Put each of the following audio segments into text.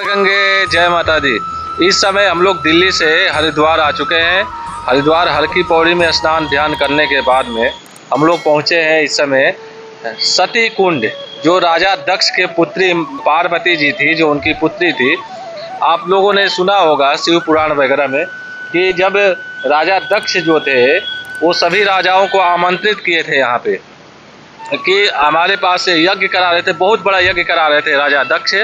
गंगे जय माता दी। इस समय हम लोग दिल्ली से हरिद्वार आ चुके हैं। हरिद्वार हर की पौड़ी में स्नान ध्यान करने के बाद में हम लोग पहुंचे हैं इस समय सती कुंड, जो राजा दक्ष के पुत्री पार्वती जी थी, जो उनकी पुत्री थी। आप लोगों ने सुना होगा शिव पुराण वगैरह में कि जब राजा दक्ष जो थे वो सभी राजाओं को आमंत्रित किए थे यहाँ पे कि हमारे पास से यज्ञ करा रहे थे, बहुत बड़ा यज्ञ करा रहे थे राजा दक्ष,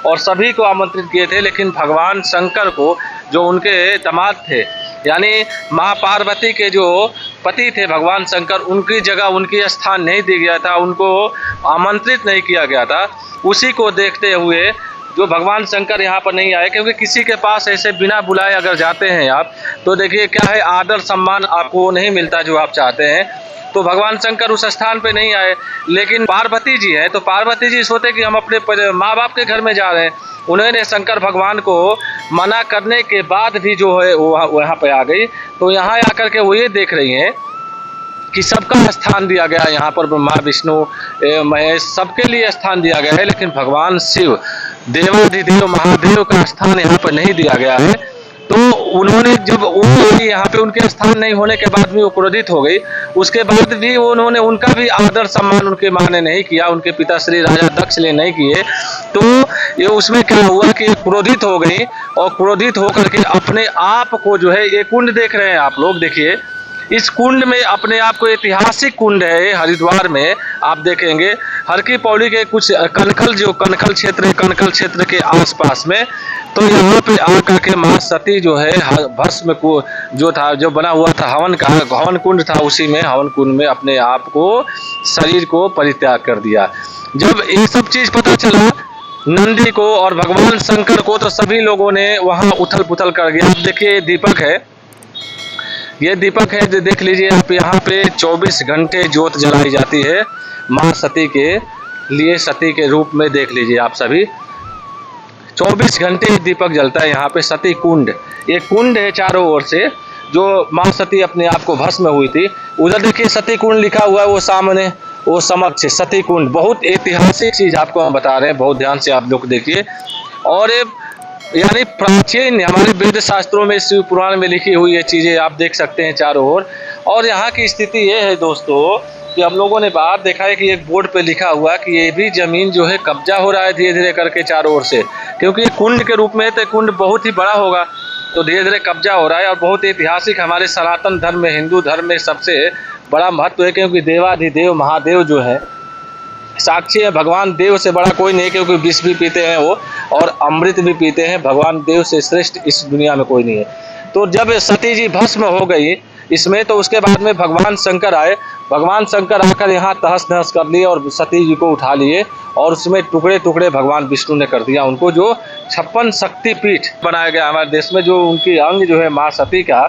और सभी को आमंत्रित किए थे। लेकिन भगवान शंकर को, जो उनके दामाद थे, यानी माँ पार्वती के जो पति थे भगवान शंकर, उनकी जगह उनकी स्थान नहीं दिया गया था, उनको आमंत्रित नहीं किया गया था। उसी को देखते हुए जो भगवान शंकर यहाँ पर नहीं आए, क्योंकि किसी के पास ऐसे बिना बुलाए अगर जाते हैं आप तो देखिए क्या है, आदर सम्मान आपको नहीं मिलता जो आप चाहते हैं। तो भगवान शंकर उस स्थान पे नहीं आए। लेकिन पार्वती जी है, तो पार्वती जी सोचे कि हम अपने माँ बाप के घर में जा रहे हैं। उन्होंने शंकर भगवान को मना करने के बाद भी जो है वो यहाँ पे आ गई। तो यहाँ आकर के वो ये देख रही हैं कि सबका स्थान दिया गया है यहाँ पर, ब्रह्मा विष्णु महेश सबके लिए स्थान दिया गया है, लेकिन भगवान शिव देवाधिदेव महादेव का स्थान यहाँ पर नहीं दिया गया है। तो उन्होंने जब वो यहाँ पे उनके स्थान नहीं होने के बाद भी वो क्रोधित हो गई। उसके बाद भी उन्होंने उनका भी आदर सम्मान उनके माँ ने नहीं किया, उनके पिता श्री राजा दक्ष ने नहीं किए। तो ये उसमें क्या हुआ कि क्रोधित हो गई, और क्रोधित होकर के अपने आप को जो है, ये कुंड देख रहे हैं आप लोग, देखिए इस कुंड में अपने आप को, ऐतिहासिक कुंड है हरिद्वार में। आप देखेंगे हर की पौड़ी के कुछ कनखल क्षेत्र के आसपास में, तो यहाँ पे आकर के माँ सती जो है भस्म को जो बना हुआ था हवन कुंड था, उसी में हवन कुंड में अपने आप को, शरीर को परित्याग कर दिया। जब ये सब चीज पता चला नंदी को और भगवान शंकर को, तो सभी लोगों ने वहाँ उथल पुथल कर गया। आप देखिए दीपक है, ये दीपक है, देख लीजिए आप, यहाँ पे 24 घंटे ज्योत जलाई जाती है माँ सती के लिए, सती के रूप में देख लीजिए आप सभी, 24 घंटे दीपक जलता है यहाँ पे। सती कुंड, ये कुंड है चारों ओर से, जो माँ सती अपने आप को भस्म हुई थी। उधर देखिए सती कुंड लिखा हुआ है, वो सामने वो समक्ष सती कुंड। बहुत ऐतिहासिक चीज आपको हम बता रहे हैं, बहुत ध्यान से आप लोग देखिए। और यानी प्राचीन हमारे वेद शास्त्रों में, शिव पुराण में लिखी हुई ये चीजें आप देख सकते हैं चारों ओर। और यहाँ की स्थिति ये है दोस्तों कि हम लोगों ने बाहर देखा है कि एक बोर्ड पे लिखा हुआ कि ये भी जमीन जो है कब्जा हो रहा है धीरे धीरे करके चारों ओर से, क्योंकि कुंड के रूप में तो कुंड बहुत ही बड़ा होगा, तो धीरे धीरे कब्जा हो रहा है। और बहुत ऐतिहासिक, हमारे सनातन धर्म में, हिंदू धर्म में सबसे बड़ा महत्व है, क्योंकि देवाधिदेव महादेव जो है साक्षी है, भगवान देव से बड़ा कोई नहीं, क्योंकि विष भी पीते हैं वो और अमृत भी पीते हैं। भगवान देव से श्रेष्ठ इस दुनिया में कोई नहीं है। तो जब सती जी भस्म हो गई इसमें, तो उसके बाद में भगवान शंकर आए। भगवान शंकर आकर यहाँ तहस नहस कर लिए और सती जी को उठा लिए, और उसमें टुकड़े टुकड़े भगवान विष्णु ने कर दिया उनको। जो 56 शक्तिपीठ बनाया गया हमारे देश में, जो उनकी अंग जो है माँ सती का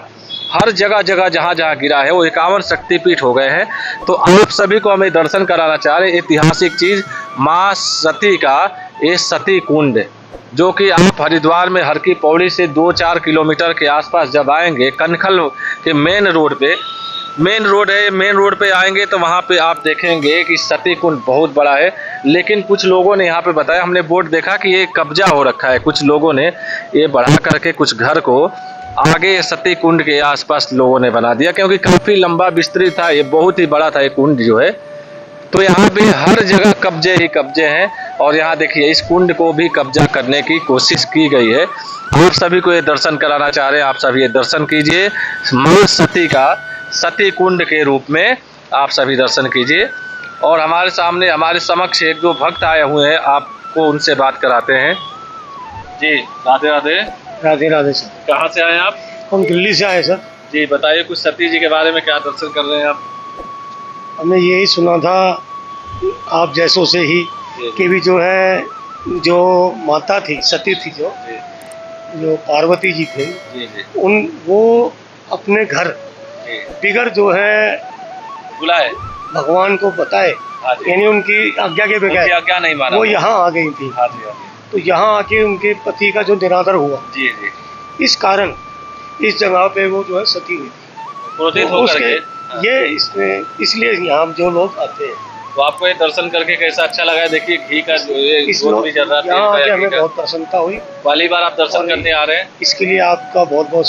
हर जगह जहाँ जहाँ गिरा है, वो 51 शक्तिपीठ हो गए हैं। तो आप सभी को हमें दर्शन कराना चाह रहे ऐतिहासिक चीज माँ सती का ये सती कुंड, जो कि आप हरिद्वार में हर की पौड़ी से 2-4 किलोमीटर के आसपास जब आएंगे, कनखल के मेन रोड पे, मेन रोड पे आएंगे तो वहाँ पे आप देखेंगे कि सती कुंड बहुत बड़ा है। लेकिन कुछ लोगों ने यहाँ पे बताया, हमने बोर्ड देखा कि ये कब्जा हो रखा है, कुछ लोगों ने ये बढ़ा करके कुछ घर को आगे सती कुंड के आसपास लोगों ने बना दिया, क्योंकि काफी लंबा विस्तृत था, ये बहुत ही बड़ा था ये कुंड जो है। तो यहाँ पे हर जगह कब्जे ही कब्जे हैं, और यहाँ देखिए इस कुंड को भी कब्जा करने की कोशिश की गई है। आप सभी को ये दर्शन कराना चाह रहे हैं, आप सभी ये दर्शन कीजिए माँ सती का, सती कुंड के रूप में आप सभी दर्शन कीजिए। और हमारे सामने, हमारे समक्ष एक दो भक्त आए हुए हैं, आपको उनसे बात कराते हैं। जी राधे राधे। राधे राधे सर। कहाँ से आए आप? हम दिल्ली से आए सर। जी बताइए कुछ सती जी के बारे में, क्या दर्शन कर रहे हैं आप? हमने यही सुना था आप जैसों से ही कि भी जो है, जो माता थी सती थी, जो पार्वती जी थे, वो अपने घर बिगर जो है बुलाए भगवान को बताए, यानी उनकी आज्ञा के बगैर, आज्ञा नहीं माना, वो यहाँ आ गई थी। तो यहाँ आके उनके पति का जो निरादर हुआ, इस कारण इस जगह पे वो जो है सती हुई थी। क्रोधित होकर के ये इसमें इसलिए यहाँ जो लोग आते हैं तो आपको ये दर्शन करके कैसा अच्छा लगा है? देखिए घी का जो ये इस जोत भी जल रहा था, यहाँ तेल आके का, हमें घी का। बहुत प्रसन्नता हुई। पहली बार आप दर्शन और करने आ रहे हैं? इसके लिए आपका बहुत बहुत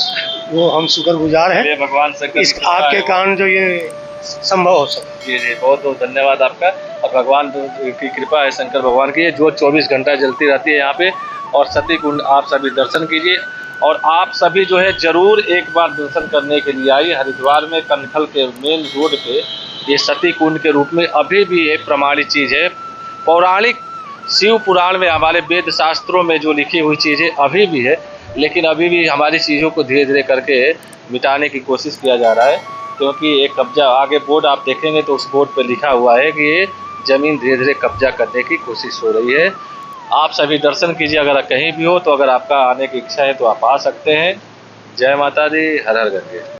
वो हम शुक्रगुजार हैं। ये भगवान शंकर इस की कृपा आपके है वो। कारण जो ये संभव हो सका। जी जी, बहुत बहुत धन्यवाद आपका। और भगवान की कृपा है, शंकर भगवान की, ये जोत 24 घंटा जलती रहती है यहाँ पे। और सती कुंड आप सभी दर्शन कीजिए। और आप सभी जो है जरूर एक बार दर्शन करने के लिए आइए। हरिद्वार में कनखल के मेन रोड पे ये सती कुंड के रूप में अभी भी एक प्रमाणित चीज़ है। पौराणिक शिव पुराण में हमारे वेद शास्त्रों में जो लिखी हुई चीज़ें अभी भी है, लेकिन अभी भी हमारी चीज़ों को धीरे धीरे करके मिटाने की कोशिश किया जा रहा है। क्योंकि एक कब्जा, आगे बोर्ड आप देखेंगे तो उस बोर्ड पे लिखा हुआ है कि ये ज़मीन धीरे धीरे कब्जा करने की कोशिश हो रही है। आप सभी दर्शन कीजिए, अगर कहीं भी हो तो। अगर आपका आने की इच्छा है तो आप आ सकते हैं। जय माता दी, हर हर गंगे।